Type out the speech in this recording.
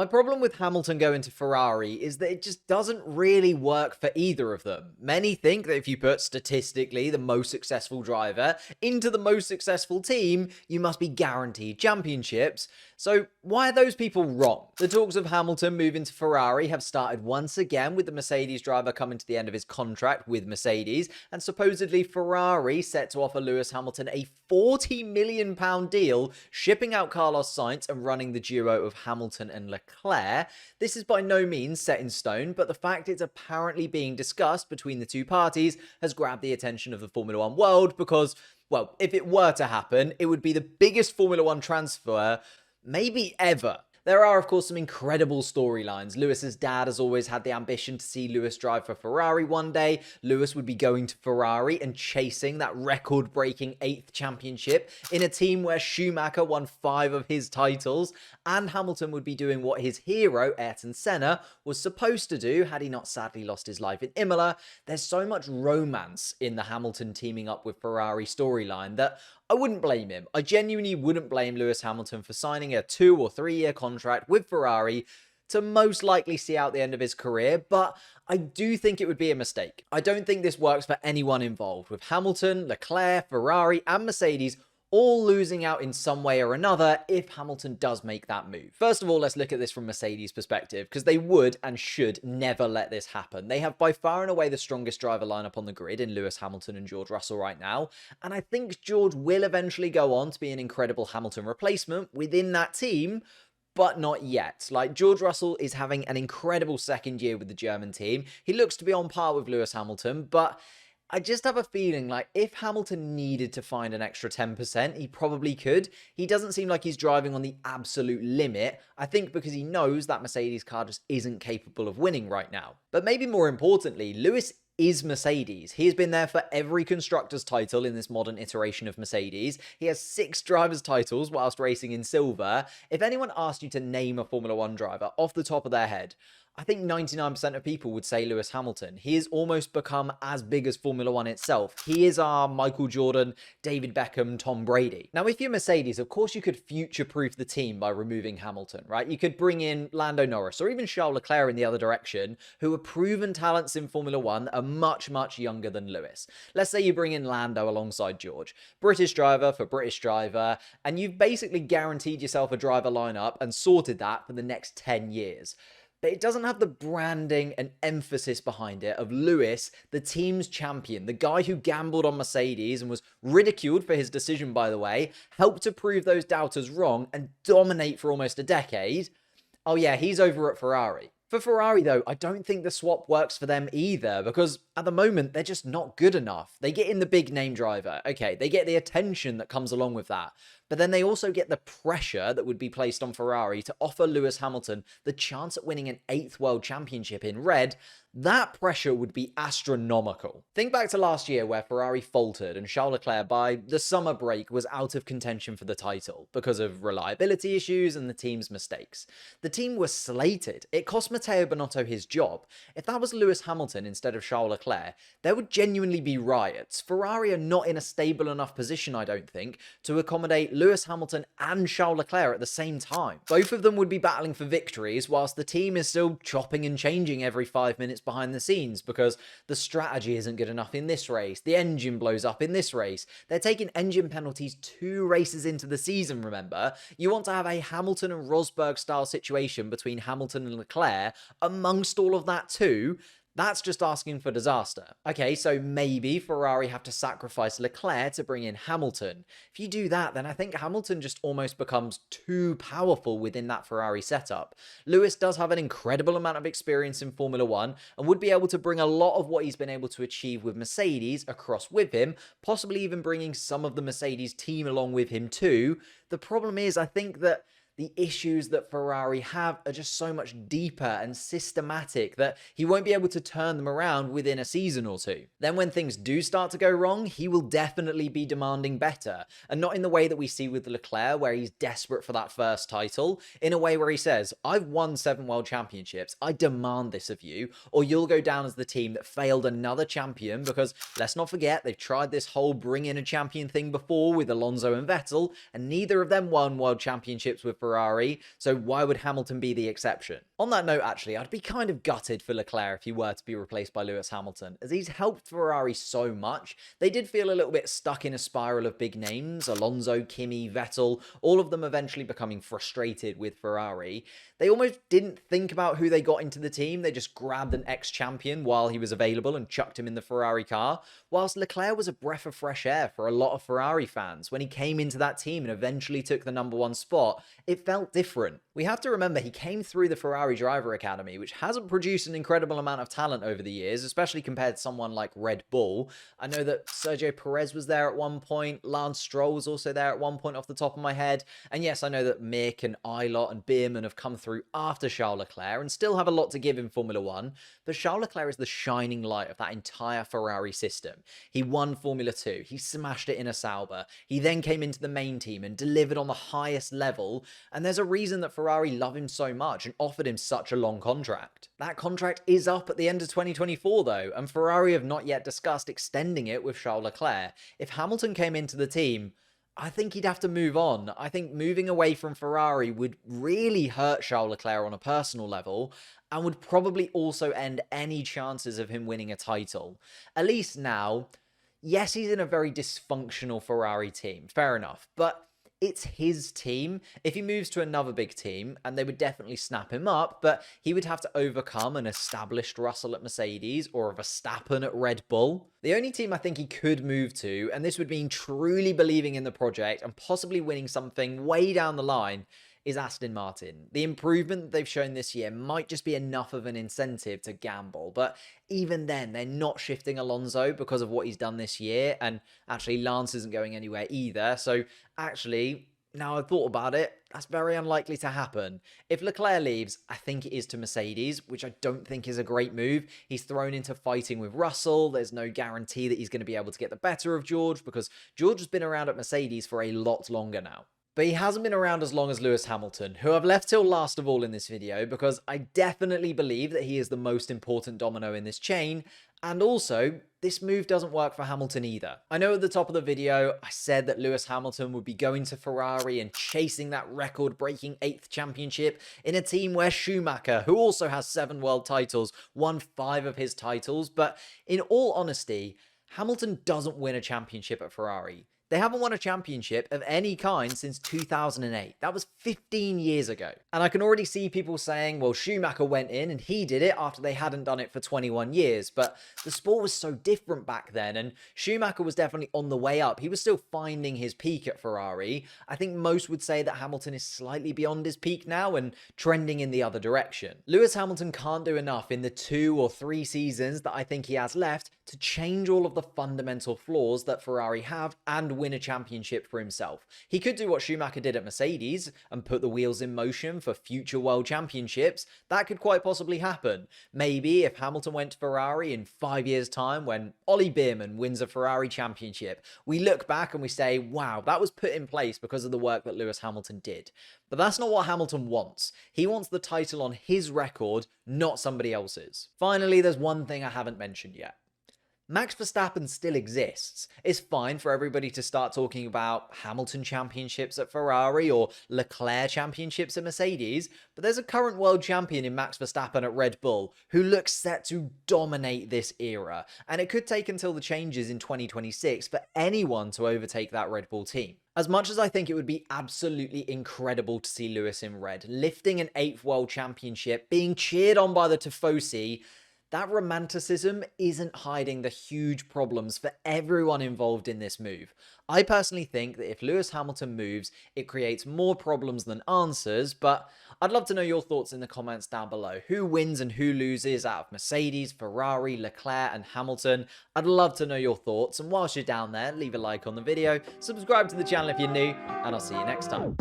My problem with Hamilton going to Ferrari is that it just doesn't really work for either of them. Many think that if you put statistically the most successful driver into the most successful team, you must be guaranteed championships. So why are those people wrong? The talks of Hamilton moving to Ferrari have started once again, with the Mercedes driver coming to the end of his contract with Mercedes, and supposedly Ferrari set to offer Lewis Hamilton a £40 million deal, shipping out Carlos Sainz and running the duo of Hamilton and Leclerc. This is by no means set in stone, but the fact it's apparently being discussed between the two parties has grabbed the attention of the Formula One world because, well, if it were to happen, it would be the biggest Formula One transfer maybe ever. There are, of course, some incredible storylines. Lewis's dad has always had the ambition to see Lewis drive for Ferrari one day. Lewis would be going to Ferrari and chasing that record-breaking 8th championship in a team where Schumacher won 5 of his titles, and Hamilton would be doing what his hero, Ayrton Senna, was supposed to do had he not sadly lost his life in Imola. There's so much romance in the Hamilton teaming up with Ferrari storyline that I wouldn't blame him. I genuinely wouldn't blame Lewis Hamilton for signing a 2 or 3 year contract with Ferrari to most likely see out the end of his career, but I do think it would be a mistake. I don't think this works for anyone involved, with Hamilton, Leclerc, Ferrari, and Mercedes all losing out in some way or another if Hamilton does make that move. First of all, let's look at this from Mercedes' perspective, because they would and should never let this happen. They have by far and away the strongest driver lineup on the grid in Lewis Hamilton and George Russell right now, and I think George will eventually go on to be an incredible Hamilton replacement within that team, but not yet. Like, George Russell is having an incredible second year with the German team. He looks to be on par with Lewis Hamilton, but I just have a feeling like if Hamilton needed to find an extra 10%, he probably could. He doesn't seem like he's driving on the absolute limit, I think because he knows that Mercedes car just isn't capable of winning right now. But maybe more importantly, Lewis is Mercedes. He has been there for every constructor's title in this modern iteration of Mercedes. He has 6 drivers' titles whilst racing in silver. If anyone asked you to name a Formula One driver off the top of their head, I think 99% of people would say Lewis Hamilton. He has almost become as big as Formula One itself. He is our Michael Jordan, David Beckham, Tom Brady. Now, if you're Mercedes, of course you could future-proof the team by removing Hamilton, right? You could bring in Lando Norris or even Charles Leclerc in the other direction, who are proven talents in Formula One that are much, much younger than Lewis. Let's say you bring in Lando alongside George. British driver for British driver, and you've basically guaranteed yourself a driver lineup and sorted that for the next 10 years. But it doesn't have the branding and emphasis behind it of Lewis, the team's champion, the guy who gambled on Mercedes and was ridiculed for his decision, by the way, helped to prove those doubters wrong and dominate for almost a decade. Oh yeah, he's over at Ferrari. For Ferrari, though, I don't think the swap works for them either, because at the moment, they're just not good enough. They get in the big name driver. Okay, they get the attention that comes along with that. But then they also get the pressure that would be placed on Ferrari to offer Lewis Hamilton the chance at winning an 8th world championship in red. That pressure would be astronomical. Think back to last year where Ferrari faltered and Charles Leclerc by the summer break was out of contention for the title because of reliability issues and the team's mistakes. The team was slated. It cost Matteo Binotto his job. If that was Lewis Hamilton instead of Charles Leclerc, there would genuinely be riots. Ferrari are not in a stable enough position, I don't think, to accommodate Lewis Hamilton and Charles Leclerc at the same time. Both of them would be battling for victories whilst the team is still chopping and changing every 5 minutes behind the scenes because the strategy isn't good enough in this race, the engine blows up in this race. They're taking engine penalties 2 races into the season, remember? You want to have a Hamilton and Rosberg style situation between Hamilton and Leclerc amongst all of that too. That's just asking for disaster. Okay, so maybe Ferrari have to sacrifice Leclerc to bring in Hamilton. If you do that, then I think Hamilton just almost becomes too powerful within that Ferrari setup. Lewis does have an incredible amount of experience in Formula One and would be able to bring a lot of what he's been able to achieve with Mercedes across with him, possibly even bringing some of the Mercedes team along with him too. The problem is, I think that the issues that Ferrari have are just so much deeper and systematic that he won't be able to turn them around within a season or 2. Then when things do start to go wrong, he will definitely be demanding better. And not in the way that we see with Leclerc, where he's desperate for that first title, in a way where he says, I've won 7 world championships, I demand this of you, or you'll go down as the team that failed another champion, because let's not forget, they've tried this whole bring in a champion thing before with Alonso and Vettel, and neither of them won world championships with Ferrari Ferrari, so why would Hamilton be the exception? On that note, actually, I'd be kind of gutted for Leclerc if he were to be replaced by Lewis Hamilton, as he's helped Ferrari so much. They did feel a little bit stuck in a spiral of big names, Alonso, Kimi, Vettel, all of them eventually becoming frustrated with Ferrari. They almost didn't think about who they got into the team, they just grabbed an ex-champion while he was available and chucked him in the Ferrari car, whilst Leclerc was a breath of fresh air for a lot of Ferrari fans. When he came into that team and eventually took the #1 spot, it felt different. We have to remember he came through the Ferrari Driver Academy, which hasn't produced an incredible amount of talent over the years, especially compared to someone like Red Bull. I know that Sergio Perez was there at one point, Lance Stroll was also there at one point off the top of my head, and yes, I know that Mick and Ilott and Bierman have come through after Charles Leclerc and still have a lot to give in Formula 1, but Charles Leclerc is the shining light of that entire Ferrari system. He won Formula 2, he smashed it in a Sauber, he then came into the main team and delivered on the highest level, and there's a reason that Ferrari love him so much and offered him such a long contract. That contract is up at the end of 2024 though, and Ferrari have not yet discussed extending it with Charles Leclerc. If Hamilton came into the team, I think he'd have to move on. I think moving away from Ferrari would really hurt Charles Leclerc on a personal level, and would probably also end any chances of him winning a title. At least now, yes, he's in a very dysfunctional Ferrari team, fair enough, but it's his team. If he moves to another big team, and they would definitely snap him up, but he would have to overcome an established Russell at Mercedes or a Verstappen at Red Bull. The only team I think he could move to, and this would mean truly believing in the project and possibly winning something way down the line, is Aston Martin. The improvement that they've shown this year might just be enough of an incentive to gamble, but even then, they're not shifting Alonso because of what he's done this year, and actually Lance isn't going anywhere either, so actually, now I've thought about it, that's very unlikely to happen. If Leclerc leaves, I think it is to Mercedes, which I don't think is a great move. He's thrown into fighting with Russell. There's no guarantee that he's going to be able to get the better of George, because George has been around at Mercedes for a lot longer now. But he hasn't been around as long as Lewis Hamilton, who I've left till last of all in this video because I definitely believe that he is the most important domino in this chain, and also, this move doesn't work for Hamilton either. I know at the top of the video, I said that Lewis Hamilton would be going to Ferrari and chasing that record-breaking 8th championship in a team where Schumacher, who also has 7 world titles, won 5 of his titles, but in all honesty, Hamilton doesn't win a championship at Ferrari. They haven't won a championship of any kind since 2008. That was 15 years ago. And I can already see people saying, well, Schumacher went in and he did it after they hadn't done it for 21 years. But the sport was so different back then, and Schumacher was definitely on the way up. He was still finding his peak at Ferrari. I think most would say that Hamilton is slightly beyond his peak now and trending in the other direction. Lewis Hamilton can't do enough in the 2 or 3 seasons that I think he has left to change all of the fundamental flaws that Ferrari have and win a championship for himself. He could do what Schumacher did at Mercedes and put the wheels in motion for future world championships. That could quite possibly happen. Maybe if Hamilton went to Ferrari in 5 years' time when Ollie Bierman wins a Ferrari championship, we look back and we say, wow, that was put in place because of the work that Lewis Hamilton did. But that's not what Hamilton wants. He wants the title on his record, not somebody else's. Finally, there's one thing I haven't mentioned yet. Max Verstappen still exists. It's fine for everybody to start talking about Hamilton championships at Ferrari or Leclerc championships at Mercedes, but there's a current world champion in Max Verstappen at Red Bull who looks set to dominate this era, and it could take until the changes in 2026 for anyone to overtake that Red Bull team. As much as I think it would be absolutely incredible to see Lewis in red, lifting an 8th world championship, being cheered on by the Tifosi, that romanticism isn't hiding the huge problems for everyone involved in this move. I personally think that if Lewis Hamilton moves, it creates more problems than answers, but I'd love to know your thoughts in the comments down below. Who wins and who loses out of Mercedes, Ferrari, Leclerc and Hamilton? I'd love to know your thoughts, and whilst you're down there, leave a like on the video, subscribe to the channel if you're new, and I'll see you next time.